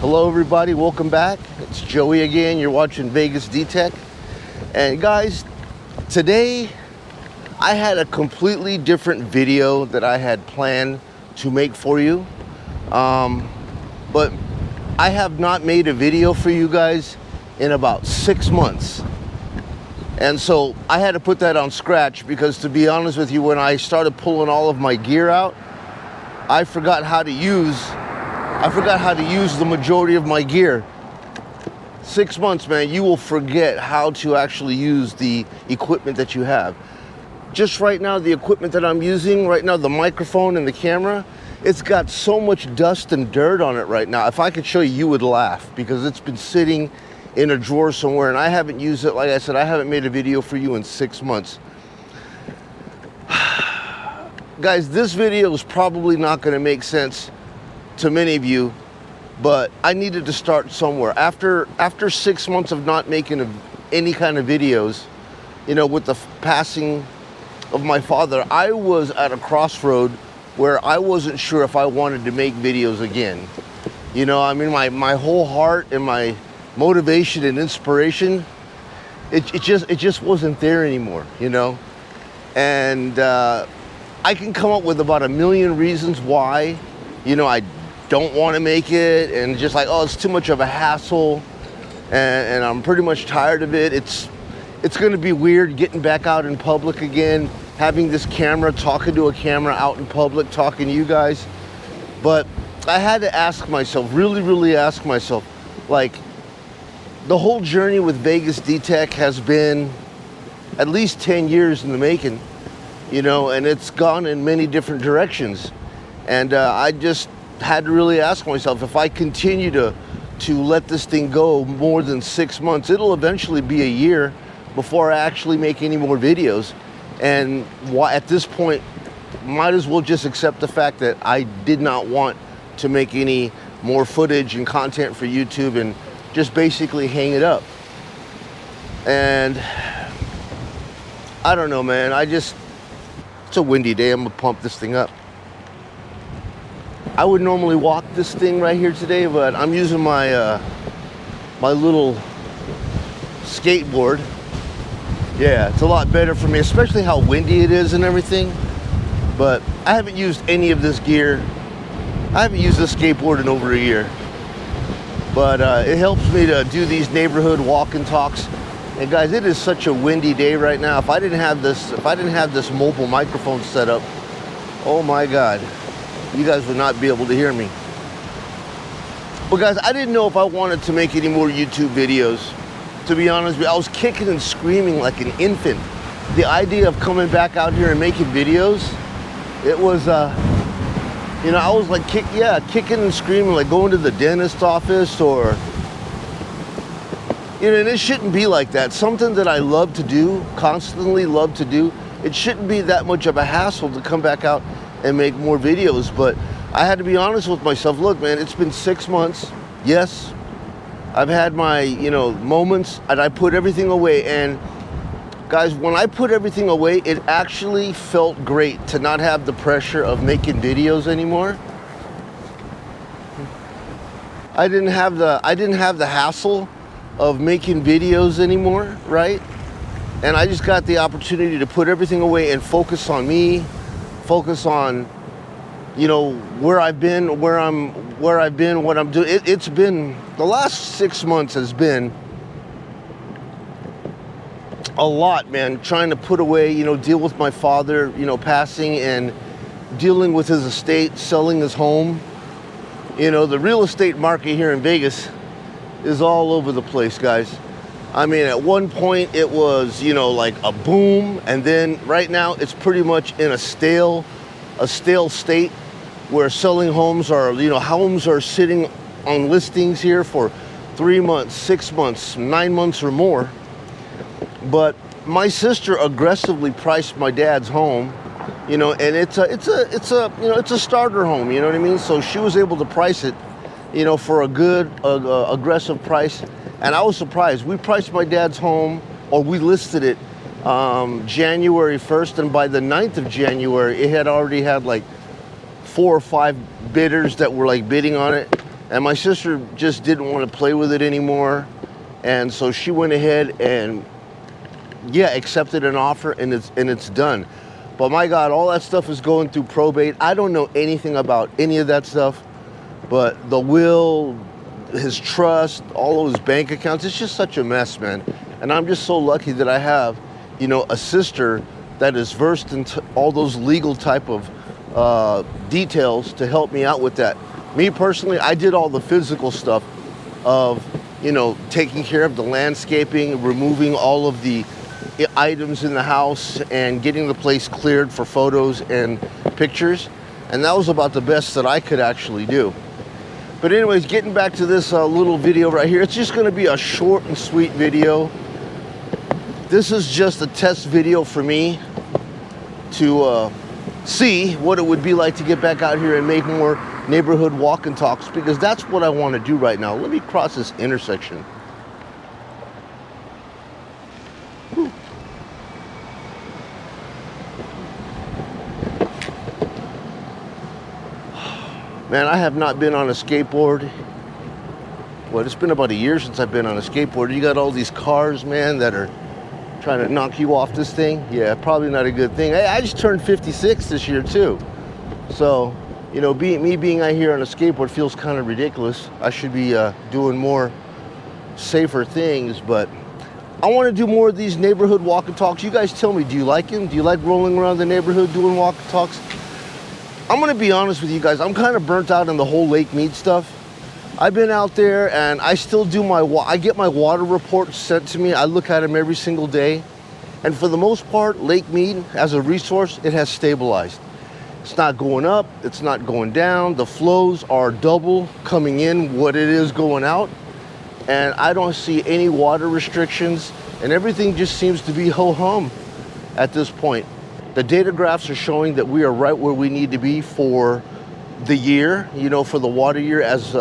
Hello everybody, welcome back. It's Joey again. You're watching VegasDtech. And guys, today I had a completely different video that I had planned to make for you. But I have not made a video for you guys in about 6 months. And so I had to put that on scratch because, to be honest with you, when I started pulling all of my gear out, I forgot how to use the majority of my gear. 6 months, man, you will forget how to actually use the equipment that you have. Just right now, the equipment that I'm using right now, the microphone and the camera, it's got so much dust and dirt on it right now. If I could show you, you would laugh, because it's been sitting in a drawer somewhere and I haven't used it. Like I said, I haven't made a video for you in 6 months. Guys, this video is probably not going to make sense to many of you, but I needed to start somewhere. After 6 months of not making any kind of videos, you know, with the passing of my father, I was at a crossroad where I wasn't sure if I wanted to make videos again. You know, I mean, my whole heart and my motivation and inspiration, it just wasn't there anymore, you know? And I can come up with about 1,000,000 reasons why, you know, I don't want to make it, and just like, oh, it's too much of a hassle, and I'm pretty much tired of it. It's going to be weird getting back out in public again, having this camera, talking to a camera out in public, talking to you guys. But I had to ask myself, really ask myself, like, the whole journey with VegasDtech has been at least 10 years in the making, you know, and it's gone in many different directions. And I just had to really ask myself, if I continue to let this thing go more than 6 months, it'll eventually be a year before I actually make any more videos. And at this point, might as well just accept the fact that I did not want to make any more footage and content for YouTube, and just basically hang it up. And I don't know, man, it's a windy day. I'm gonna pump this thing up. I would normally walk this thing right here today, but I'm using my my little skateboard. Yeah, it's a lot better for me, especially how windy it is and everything. But I haven't used any of this gear. I haven't used this skateboard in over a year. But it helps me to do these neighborhood walk and talks. And guys, it is such a windy day right now. If I didn't have this mobile microphone set up, oh my God, you guys would not be able to hear me. But guys, I didn't know if I wanted to make any more YouTube videos. To be honest with you, I was kicking and screaming like an infant. The idea of coming back out here and making videos, it was, you know, I was like kicking and screaming, like going to the dentist office, or, you know, and it shouldn't be like that. Something that I love to do, constantly love to do, it shouldn't be that much of a hassle to come back out and make more videos. But I had to be honest with myself. Look, man, it's been 6 months. Yes, I've had my, you know, moments, and I put everything away. And guys, when I put everything away, it actually felt great to not have the pressure of making videos anymore. I didn't have the hassle of making videos anymore, right? And I just got the opportunity to put everything away and focus on me, focus on, you know, where I've been, what I'm doing. It's been, the last 6 months has been a lot, man, trying to put away, you know, deal with my father, you know, passing, and dealing with his estate, selling his home. You know, the real estate market here in Vegas is all over the place, guys. I mean, at one point it was, you know, like a boom, and then right now it's pretty much in a stale state, where selling homes are, you know, homes are sitting on listings here for 3 months, 6 months, 9 months or more. But my sister aggressively priced my dad's home, you know, and it's a starter home, you know what I mean? So she was able to price it, you know, for a good aggressive price. And I was surprised. We priced my dad's home, or we listed it January 1st, and by the 9th of January, it had already had like 4 or 5 bidders that were like bidding on it. And my sister just didn't want to play with it anymore. And so she went ahead and, yeah, accepted an offer, and it's done. But my God, all that stuff is going through probate. I don't know anything about any of that stuff, but the will, his trust, all of his bank accounts, it's just such a mess, man. And I'm just so lucky that I have, you know, a sister that is versed in all those legal type of details to help me out with that. Me personally, I did all the physical stuff of, you know, taking care of the landscaping, removing all of the items in the house and getting the place cleared for photos and pictures. And that was about the best that I could actually do. But anyways, getting back to this little video right here, it's just gonna be a short and sweet video. This is just a test video for me to see what it would be like to get back out here and make more neighborhood walk and talks, because that's what I want to do right now. Let me cross this intersection. Whew. Man, I have not been on a skateboard. Well, it's been about a year since I've been on a skateboard. You got all these cars, man, that are trying to knock you off this thing. Yeah, probably not a good thing. Hey, I just turned 56 this year too. So, you know, me being out here on a skateboard feels kind of ridiculous. I should be doing more safer things, but I want to do more of these neighborhood walk and talks. You guys tell me, do you like them? Do you like rolling around the neighborhood doing walk and talks? I'm going to be honest with you guys. I'm kind of burnt out on the whole Lake Mead stuff. I've been out there and I still do I get my water reports sent to me. I look at them every single day. And for the most part, Lake Mead as a resource, it has stabilized. It's not going up, it's not going down. The flows are double coming in what it is going out. And I don't see any water restrictions, and everything just seems to be ho-hum at this point. The data graphs are showing that we are right where we need to be for the year, you know, for the water year as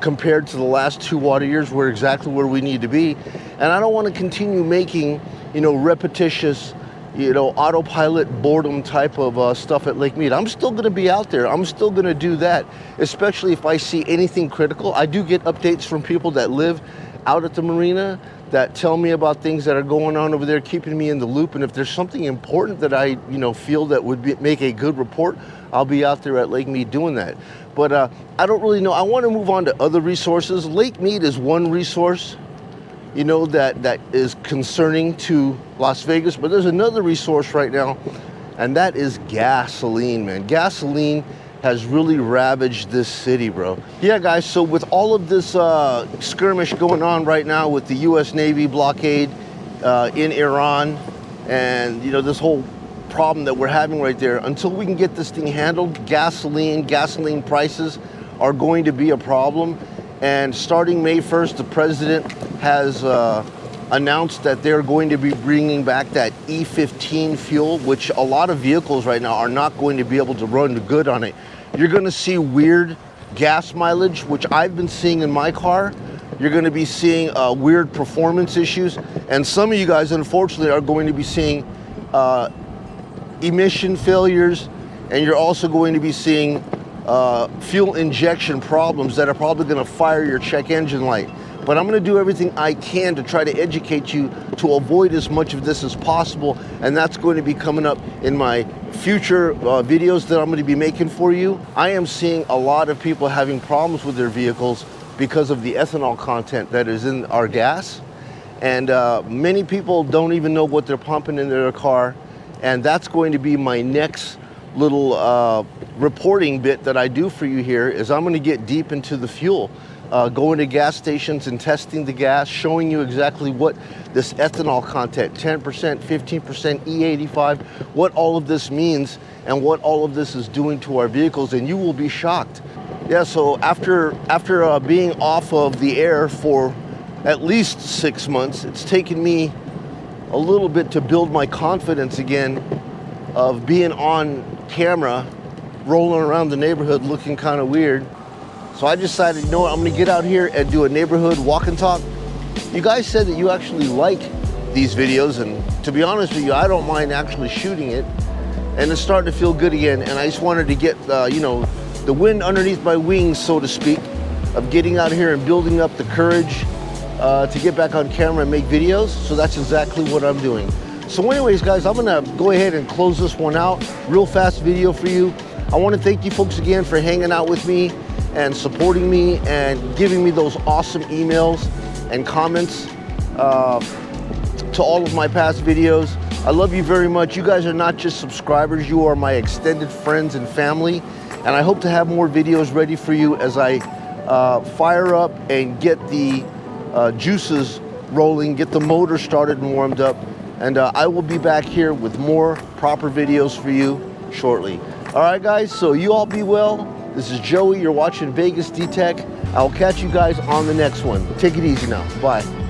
compared to the last 2 water years. We're exactly where we need to be. And I don't want to continue making, you know, repetitious, you know, autopilot boredom type of stuff at Lake Mead. I'm still going to be out there. I'm still going to do that, especially if I see anything critical. I do get updates from people that live out at the marina that tell me about things that are going on over there, keeping me in the loop. And if there's something important that I, you know, feel that would make a good report, I'll be out there at Lake Mead doing that. But I don't really know. I want to move on to other resources. Lake Mead is one resource, you know, that is concerning to Las Vegas. But there's another resource right now, and that is gasoline, man. Gasoline has really ravaged this city, bro. Yeah, guys, so with all of this skirmish going on right now with the US Navy blockade in Iran, and, you know, this whole problem that we're having right there, until we can get this thing handled, gasoline prices are going to be a problem. And starting May 1st, the president has announced that they're going to be bringing back that E15 fuel, which a lot of vehicles right now are not going to be able to run good on it. You're going to see weird gas mileage, which I've been seeing in my car. You're going to be seeing weird performance issues. And some of you guys, unfortunately, are going to be seeing emission failures, and you're also going to be seeing fuel injection problems that are probably going to fire your check engine light. But I'm going to do everything I can to try to educate you to avoid as much of this as possible, and that's going to be coming up in my future videos that I'm going to be making for you. I am seeing a lot of people having problems with their vehicles because of the ethanol content that is in our gas, and many people don't even know what they're pumping into their car. And that's going to be my next little reporting bit that I do for you here, is I'm going to get deep into the fuel, going to gas stations and testing the gas, showing you exactly what this ethanol content, 10%, 15%, E85, what all of this means and what all of this is doing to our vehicles, and you will be shocked. Yeah, so after being off of the air for at least 6 months, it's taken me a little bit to build my confidence again of being on camera, rolling around the neighborhood looking kind of weird. So I decided, you know what, I'm gonna get out here and do a neighborhood walk and talk. You guys said that you actually like these videos, and to be honest with you, I don't mind actually shooting it, and it's starting to feel good again. And I just wanted to get, you know, the wind underneath my wings, so to speak, of getting out here and building up the courage to get back on camera and make videos. So that's exactly what I'm doing. So anyways, guys, I'm gonna go ahead and close this one out. Real fast video for you. I wanna thank you folks again for hanging out with me and supporting me and giving me those awesome emails and comments to all of my past videos. I love you very much. You guys are not just subscribers, you are my extended friends and family. And I hope to have more videos ready for you as I fire up and get the juices rolling, get the motor started and warmed up. And I will be back here with more proper videos for you shortly. All right, guys, so you all be well. This is Joey, you're watching VegasDtech. I'll catch you guys on the next one. Take it easy now, bye.